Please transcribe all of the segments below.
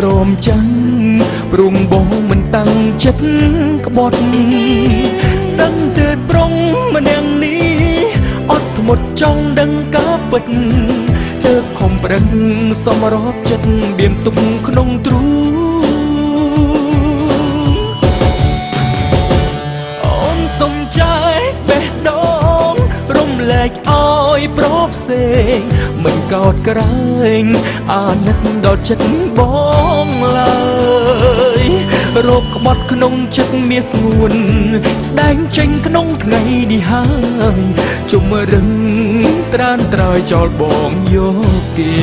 ព្រមចឹងព្រមបងមិនតាំងចិត្តក្បត់ដឹងទើបប្រុងម្នាក់នេះអត់ធ្មត់ចង់ដឹងការពិតទើបខំប្រឹងសមរបចិត្តបៀមទុកក្នុងទ្រូអូនសំចៃបេះដូងរំលែកឲ្យប្រផ្សេងមិនកោតក្រែងអាណិតដល់ចិត្តបងឡើយរោគក្បត់ក្នុងចិត្តមានស្ងួនស្ដែងចេញក្នុងថ្ងៃនេះហើយជុំរឹងត្រានត្រើយចោលបងយកគេ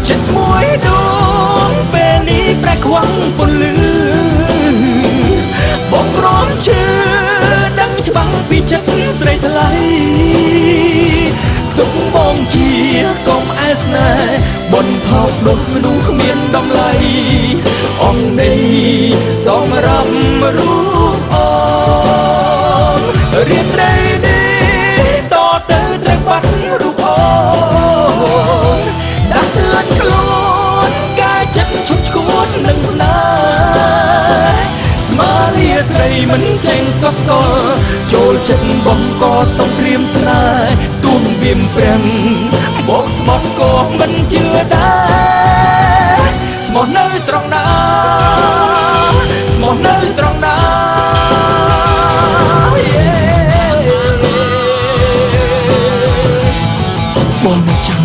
ចិត្តមួយដួងពេលនេះប្រែខ្វាំងពន្លឺបងរំឈឺដឹងច្បាស់ពីចិត្តស្រីថ្លៃទុកបងជាកុំអែស្នេហ៍បនថោកដូចមនុស្សគ្មានតម្លៃអំនេះសម្រាប់រូបអូនរៀនត្រីនេះតទៅត្រូវបាត់រូបអូនដាក់ទឿនខ្លួនកាយចិត្តឈប់ឈួតនឹងស្នេហ៍ស្មាលាស្រីមិនចេញស្កប់ស្កល់ចូលចិត្តបងក៏សង្គ្រាមស្នេហ៍ទួងវាមព្រាំងបោកស្មត់ក៏មិនជឿដែរស្មោះនៅត្រង់ណាស្មោះនៅត្រង់ណាបងនៅចាំ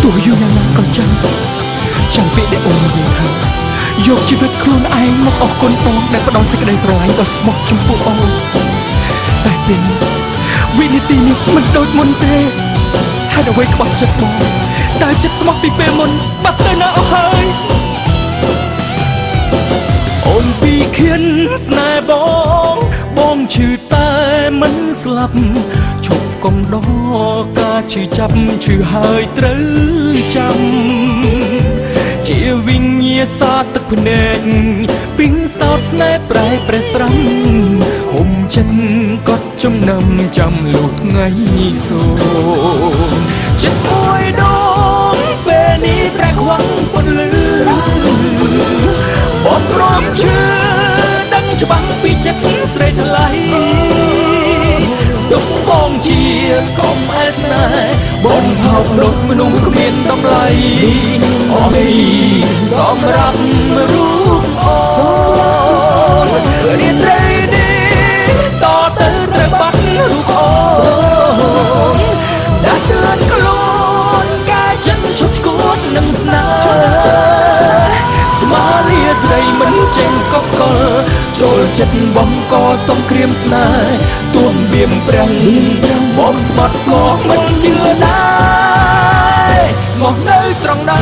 ទោះយូរយ៉ាងណាក៏ចាំពេលដែលអូននិយាយថាយកជីវិតខ្លួនឯងមកអរគុណបងដែលផ្ដល់សេចក្តីស្រឡាញ់ដ៏ស្មោះចំពោះអូនតែពេលនេះវិនាទីនេះមិនដូចមុនទេហេតុអ្វីក្បត់ចិត្តបងតើចិត្តស្មោះពីពេលមុនបាត់ទៅណាអស់ហើយអូនពីខៀនស្នេហ៍បងឈឺតែមិនស្លាប់ឈប់កុំដកការឈឺចាប់ឈឺហើយត្រូវចាំជាវិញ្ញាសាទឹកភ្នែកពីងសោតស្នេហ៍ប្រែប្រស្រាំហុំចិត្តកត់ចំណាំចាំលុះថ្ងៃសូនចិត្តមួយដងពេលនេះប្រែខ្វាំងពន្លឺបងព្រមឈឺដឹងច្បាស់ពីចិត្តស្រីថ្លៃទុកបងជាកុំអែស្នេហ៍បងថោកដូចមនុស្សគ្មានតម្លៃអូនសម្រាប់រូបអូនរៀនត្រីនេះតទៅត្រូវបាត់រូបអូនដាក់ទឿនខ្លួនកាយចិត្តឈប់ឈួតនឹងស្នេហ៍ស្មាលាស្រីមិនចេញស្កប់ស្កល់ចូលចិត្តបងក៏សង្គ្រាមស្នេហ៍ទួងវាមប្រាំងបងស្បត់ក៏មិនជឿដែរស្មោះនៅត្រង់ណា